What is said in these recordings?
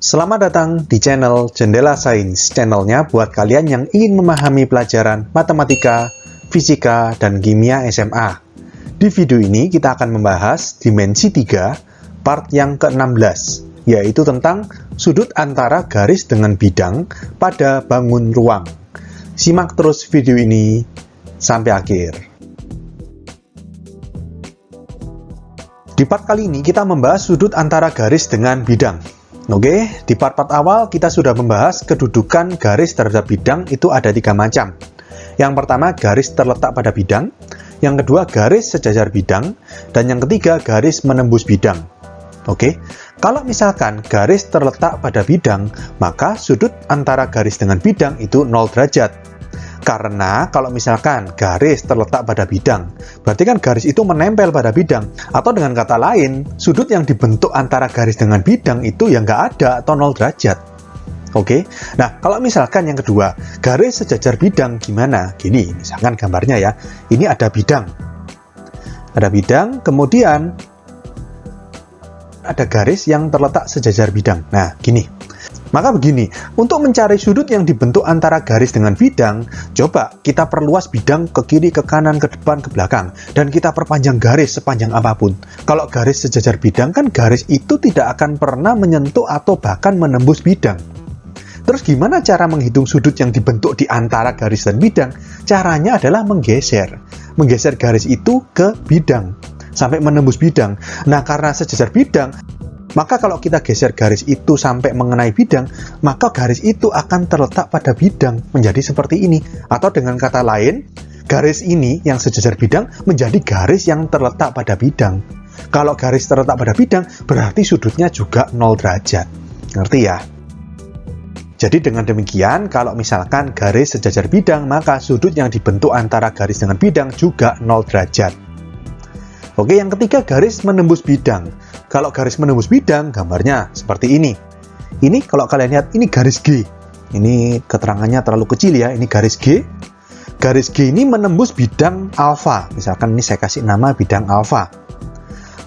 Selamat datang di channel Jendela Sains, channelnya buat kalian yang ingin memahami pelajaran matematika, fisika, dan kimia SMA. Di video ini kita akan membahas dimensi 3, part yang ke-16, yaitu tentang sudut antara garis dengan bidang pada bangun ruang. Simak terus video ini sampai akhir. Di part kali ini kita membahas sudut antara garis dengan bidang. Oke, di part-part awal kita sudah membahas kedudukan garis terhadap bidang itu ada 3 macam. Yang pertama, garis terletak pada bidang. Yang kedua, garis sejajar bidang. Dan yang ketiga, garis menembus bidang. Oke, kalau misalkan garis terletak pada bidang, maka sudut antara garis dengan bidang itu 0 derajat. Karena kalau misalkan garis terletak pada bidang, berarti kan garis itu menempel pada bidang. Atau dengan kata lain, sudut yang dibentuk antara garis dengan bidang itu yang nggak ada atau 0 derajat. Oke, nah kalau misalkan yang kedua, garis sejajar bidang gimana? Gini, misalkan gambarnya ya, ini ada bidang. Ada bidang, kemudian ada garis yang terletak sejajar bidang. Nah, gini. Maka begini, untuk mencari sudut yang dibentuk antara garis dengan bidang, coba kita perluas bidang ke kiri, ke kanan, ke depan, ke belakang, dan kita perpanjang garis sepanjang apapun. Kalau garis sejajar bidang, kan garis itu tidak akan pernah menyentuh atau bahkan menembus bidang. Terus gimana cara menghitung sudut yang dibentuk di antara garis dan bidang? Caranya adalah menggeser garis itu ke bidang, sampai menembus bidang. Nah, karena sejajar bidang, maka kalau kita geser garis itu sampai mengenai bidang, maka garis itu akan terletak pada bidang menjadi seperti ini. Atau dengan kata lain, garis ini yang sejajar bidang menjadi garis yang terletak pada bidang. Kalau garis terletak pada bidang, berarti sudutnya juga 0 derajat. Ngerti ya? Jadi dengan demikian, kalau misalkan garis sejajar bidang, maka sudut yang dibentuk antara garis dengan bidang juga 0 derajat. Oke, yang ketiga, garis menembus bidang. Kalau garis menembus bidang, gambarnya seperti ini. Ini kalau kalian lihat, ini garis G. Ini keterangannya terlalu kecil ya, ini garis G. Garis G ini menembus bidang alfa. Misalkan ini saya kasih nama bidang alfa.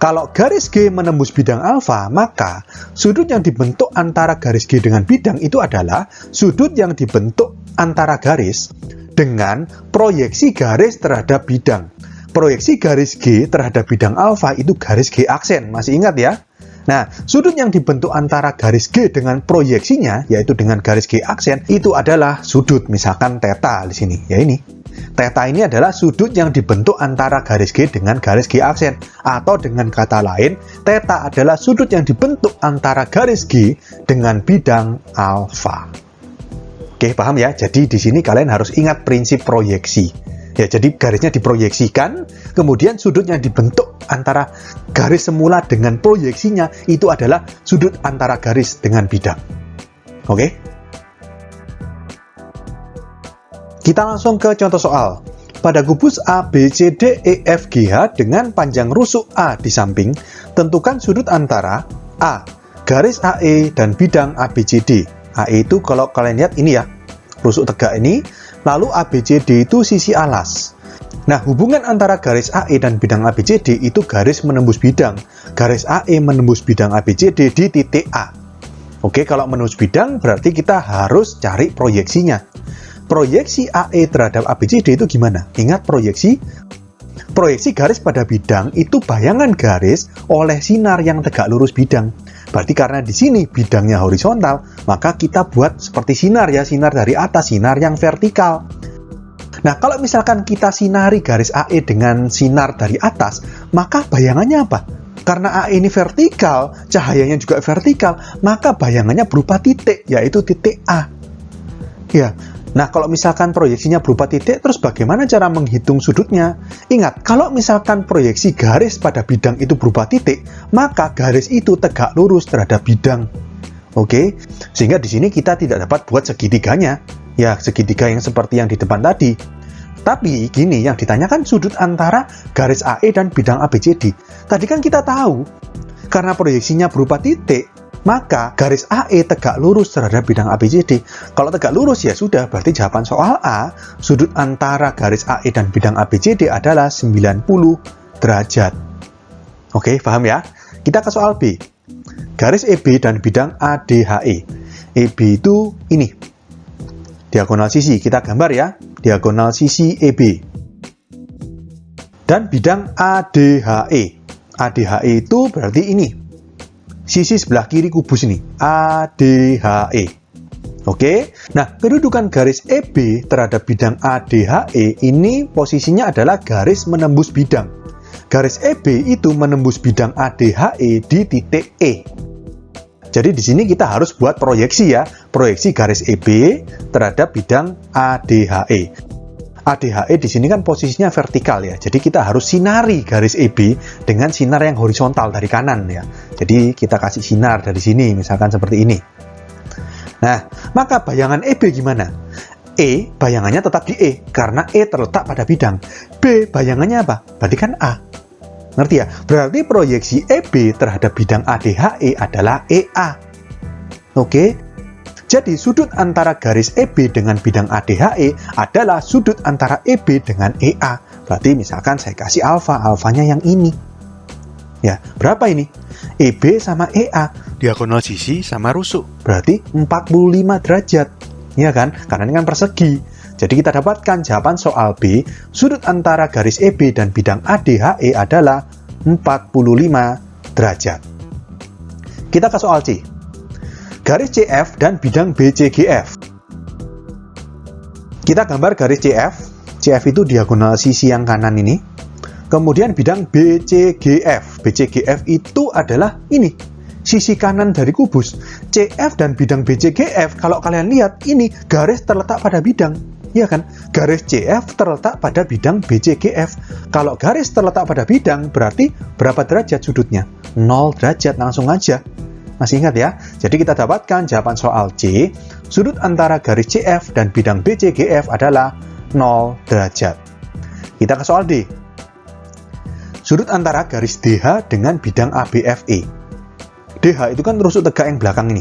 Kalau garis G menembus bidang alfa, maka sudut yang dibentuk antara garis G dengan bidang itu adalah sudut yang dibentuk antara garis dengan proyeksi garis terhadap bidang. Proyeksi garis G terhadap bidang alfa itu garis G aksen, masih ingat ya? Nah, sudut yang dibentuk antara garis G dengan proyeksinya, yaitu dengan garis G aksen, itu adalah sudut, misalkan theta di sini, ya ini. Theta ini adalah sudut yang dibentuk antara garis G dengan garis G aksen, atau dengan kata lain, theta adalah sudut yang dibentuk antara garis G dengan bidang alfa. Oke, paham ya? Jadi di sini kalian harus ingat prinsip proyeksi. Ya, jadi garisnya diproyeksikan, kemudian sudut yang dibentuk antara garis semula dengan proyeksinya itu adalah sudut antara garis dengan bidang. Oke? Kita langsung ke contoh soal. Pada kubus A, B, C, D, E, F, G, H dengan panjang rusuk A di samping, tentukan sudut antara A, garis AE dan bidang ABCD. AE itu kalau kalian lihat ini ya, rusuk tegak ini. Lalu ABCD itu sisi alas. Nah, hubungan antara garis AE dan bidang ABCD itu garis menembus bidang. Garis AE menembus bidang ABCD di titik A. Oke, kalau menembus bidang berarti kita harus cari proyeksinya. Proyeksi AE terhadap ABCD itu gimana? Ingat proyeksi? Proyeksi garis pada bidang itu bayangan garis oleh sinar yang tegak lurus bidang. Berarti karena di sini bidangnya horizontal, maka kita buat seperti sinar ya, sinar dari atas, sinar yang vertikal. Nah, kalau misalkan kita sinari garis AE dengan sinar dari atas, maka bayangannya apa? Karena AE ini vertikal, cahayanya juga vertikal, maka bayangannya berupa titik, yaitu titik A. Ya. Nah, kalau misalkan proyeksinya berupa titik, terus bagaimana cara menghitung sudutnya? Ingat, kalau misalkan proyeksi garis pada bidang itu berupa titik, maka garis itu tegak lurus terhadap bidang. Oke? Sehingga di sini kita tidak dapat buat segitiganya. Ya, segitiga yang seperti yang di depan tadi. Tapi, gini, yang ditanyakan sudut antara garis AE dan bidang ABCD. Tadi kan kita tahu, karena proyeksinya berupa titik, maka garis AE tegak lurus terhadap bidang ABCD. Kalau tegak lurus ya sudah, berarti jawaban soal A, sudut antara garis AE dan bidang ABCD adalah 90 derajat. Oke, paham ya? Kita ke soal B. garis EB dan bidang ADHE. EB itu ini, diagonal sisi, kita gambar ya, diagonal sisi EB. Dan bidang ADHE. ADHE itu berarti ini, sisi sebelah kiri kubus ini, ADHE. Oke, nah kedudukan garis EB terhadap bidang ADHE ini posisinya adalah garis menembus bidang. Garis EB itu menembus bidang ADHE di titik E. Jadi di sini kita harus buat proyeksi ya, proyeksi garis EB terhadap bidang ADHE. ADHE di sini kan posisinya vertikal ya, jadi kita harus sinari garis EB dengan sinar yang horizontal dari kanan ya. Jadi kita kasih sinar dari sini, misalkan seperti ini. Nah, maka bayangan EB gimana? E, bayangannya tetap di E, karena E terletak pada bidang. B, bayangannya apa? Berarti kan A. Ngerti ya? Berarti proyeksi EB terhadap bidang ADHE adalah EA. Oke? Jadi, sudut antara garis EB dengan bidang ADHE adalah sudut antara EB dengan EA. Berarti misalkan saya kasih alfa, alfanya yang ini. Ya, berapa ini? EB sama EA, diagonal sisi sama rusuk, berarti 45 derajat. Ya kan? Karena ini kan persegi. Jadi kita dapatkan jawaban soal B, sudut antara garis EB dan bidang ADHE adalah 45 derajat. Kita ke soal C. Garis CF dan bidang BCGF. Kita gambar garis CF. CF itu diagonal sisi yang kanan ini. Kemudian bidang BCGF. BCGF itu adalah ini, sisi kanan dari kubus. CF dan bidang BCGF, kalau kalian lihat, ini garis terletak pada bidang. Ya kan? Garis CF terletak pada bidang BCGF. Kalau garis terletak pada bidang, berarti berapa derajat sudutnya? 0 derajat, langsung aja. Masih ingat ya? Jadi kita dapatkan jawaban soal C, sudut antara garis CF dan bidang BCGF adalah 0 derajat. Kita ke soal D. Sudut antara garis DH dengan bidang ABFE. DH itu kan rusuk tegak yang belakang ini.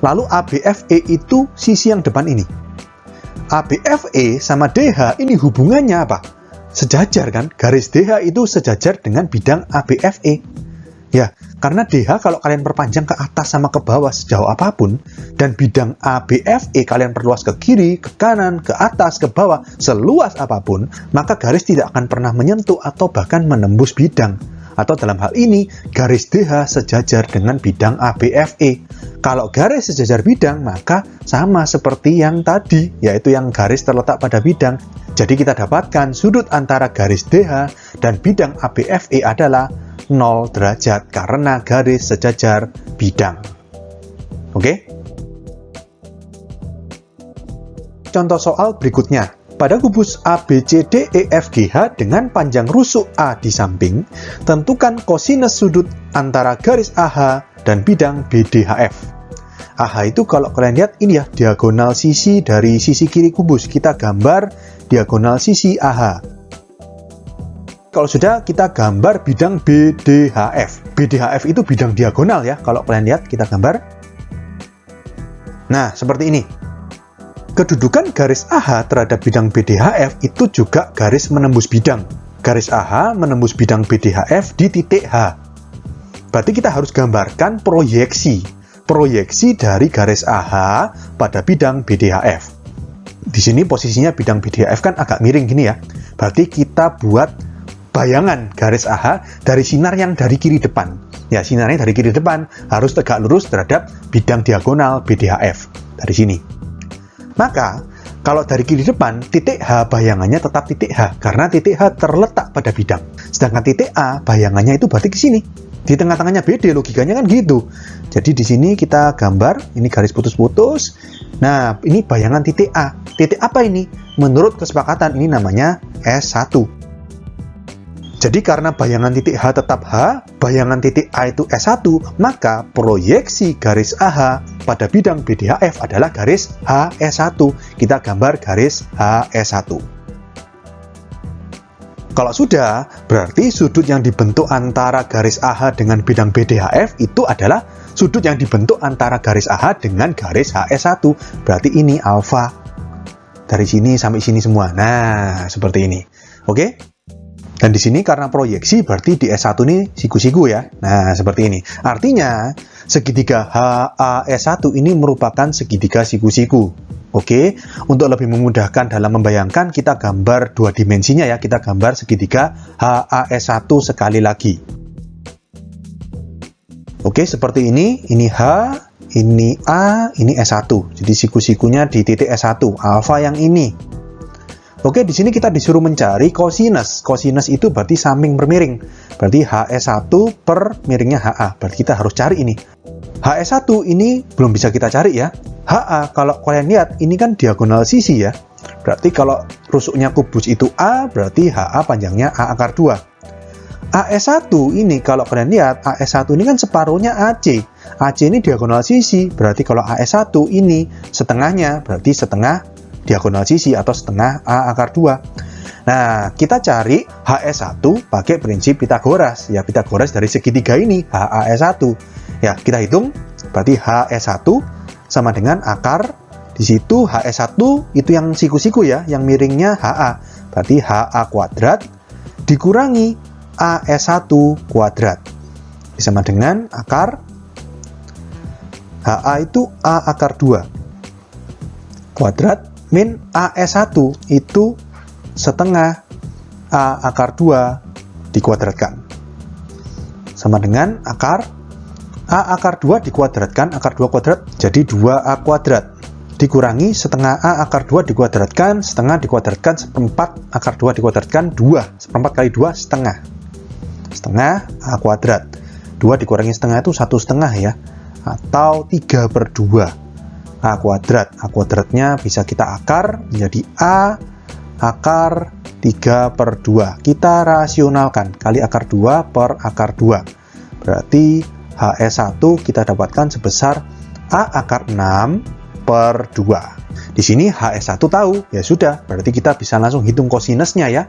Lalu ABFE itu sisi yang depan ini. ABFE sama DH ini hubungannya apa? Sejajar kan? Garis DH itu sejajar dengan bidang ABFE. Ya, karena DH kalau kalian perpanjang ke atas sama ke bawah sejauh apapun, dan bidang ABFE kalian perluas ke kiri, ke kanan, ke atas, ke bawah, seluas apapun, maka garis tidak akan pernah menyentuh atau bahkan menembus bidang. Atau dalam hal ini, garis DH sejajar dengan bidang ABFE. Kalau garis sejajar bidang, maka sama seperti yang tadi, yaitu yang garis terletak pada bidang. Jadi kita dapatkan sudut antara garis DH dan bidang ABFE adalah 0 derajat karena garis sejajar bidang. Oke? Contoh soal berikutnya. Pada kubus ABCDEFGH dengan panjang rusuk A di samping, tentukan kosinus sudut antara garis AH dan bidang BDHF. AH itu kalau kalian lihat ini ya, diagonal sisi dari sisi kiri kubus. Kita gambar diagonal sisi AH. Kalau sudah, kita gambar bidang BDHF. BDHF itu bidang diagonal ya, kalau kalian lihat, kita gambar. Nah, seperti ini. Kedudukan garis AH terhadap bidang BDHF itu juga garis menembus bidang. Garis AH menembus bidang BDHF di titik H. Berarti kita harus gambarkan proyeksi. Proyeksi dari garis AH pada bidang BDHF. Di sini posisinya bidang BDHF kan agak miring gini ya. Berarti kita buat bayangan garis AH dari sinar yang dari kiri depan. Ya, sinarnya dari kiri depan harus tegak lurus terhadap bidang diagonal BDHF. Dari sini. Maka, kalau dari kiri depan, titik H bayangannya tetap titik H. Karena titik H terletak pada bidang. Sedangkan titik A bayangannya itu berarti ke sini. Di tengah-tengahnya BD, logikanya kan gitu. Jadi di sini kita gambar, ini garis putus-putus. Nah, ini bayangan titik A. Titik apa ini? Menurut kesepakatan, ini namanya S1. Jadi karena bayangan titik H tetap H, bayangan titik A itu S1, maka proyeksi garis AH pada bidang BDHF adalah garis HS1. Kita gambar garis HS1. Kalau sudah, berarti sudut yang dibentuk antara garis AH dengan bidang BDHF itu adalah sudut yang dibentuk antara garis AH dengan garis HS1. Berarti ini alfa. Dari sini sampai sini semua. Nah, seperti ini. Oke? Dan di sini karena proyeksi berarti di S1 ini siku-siku ya. Nah, seperti ini. Artinya, segitiga HAS1 ini merupakan segitiga siku-siku. Oke, untuk lebih memudahkan dalam membayangkan, kita gambar dua dimensinya ya. Kita gambar segitiga HAS1 sekali lagi. Oke, seperti ini. Ini H, ini A, ini S1. Jadi siku-sikunya di titik S1. Alfa yang ini. Oke, di sini kita disuruh mencari kosinus. Kosinus itu berarti samping per miring. Berarti HS1 per miringnya HA. Berarti kita harus cari ini. HS1 ini belum bisa kita cari ya. HA, kalau kalian lihat, ini kan diagonal sisi ya. Berarti kalau rusuknya kubus itu A, berarti HA panjangnya A akar 2. AS1 ini, kalau kalian lihat, AS1 ini kan separuhnya AC. AC ini diagonal sisi. Berarti kalau AS1 ini setengahnya, berarti setengah diagonal sisi atau setengah A akar 2. Nah, kita cari HS1 pakai prinsip Pitagoras. Ya, Pitagoras dari segitiga ini, HAS1. Ya, kita hitung, berarti HS1 sama dengan akar, di situ HS1 itu yang siku-siku ya, yang miringnya HA. Berarti HA kuadrat dikurangi AS1 kuadrat. Sama dengan akar, HA itu A akar 2 kuadrat min AS1 itu setengah A akar 2 dikuadratkan. Sama dengan akar A akar 2 dikuadratkan, akar 2 kuadrat jadi 2A kuadrat. Dikurangi setengah A akar 2 dikuadratkan, setengah dikuadratkan, seperempat akar 2 dikuadratkan, 2. Seperempat kali 2, setengah. Setengah A kuadrat. 2 dikurangi setengah itu 1/2 ya. Atau 3/2. A kuadrat. A kuadratnya bisa kita akar menjadi A akar 3/2. Kita rasionalkan. Kali akar 2 per akar 2. Berarti HS1 kita dapatkan sebesar A akar 6/2. Di sini HS1 tahu. Ya sudah. Berarti kita bisa langsung hitung kosinusnya ya.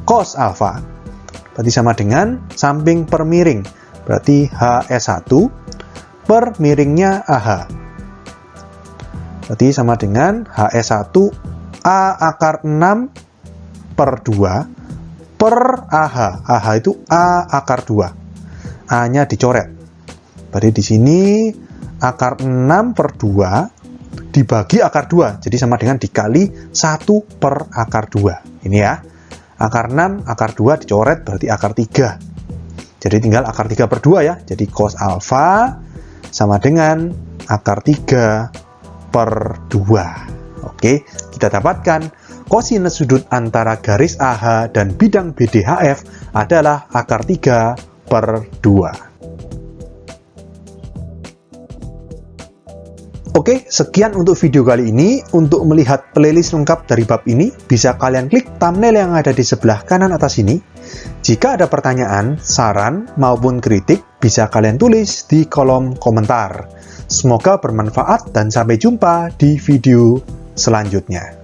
Cos alfa. Berarti sama dengan samping per miring. Berarti HS1 per miringnya AH. Berarti sama dengan HS1 A akar 6/2 per AH. AH itu A akar 2. A-nya dicoret. Berarti di sini akar 6/2 dibagi akar 2. Jadi sama dengan dikali 1 per akar 2. Ini ya. Akar 6, akar 2 dicoret berarti akar 3. Jadi tinggal akar 3/2 ya. Jadi cos alfa sama dengan akar 3/2. Oke, kita dapatkan kosinus sudut antara garis AH dan bidang BDHF adalah akar 3/2. Oke, sekian untuk video kali ini. Untuk melihat playlist lengkap dari bab ini, bisa kalian klik thumbnail yang ada di sebelah kanan atas ini. Jika ada pertanyaan, saran, maupun kritik, bisa kalian tulis di kolom komentar. Semoga bermanfaat dan sampai jumpa di video selanjutnya.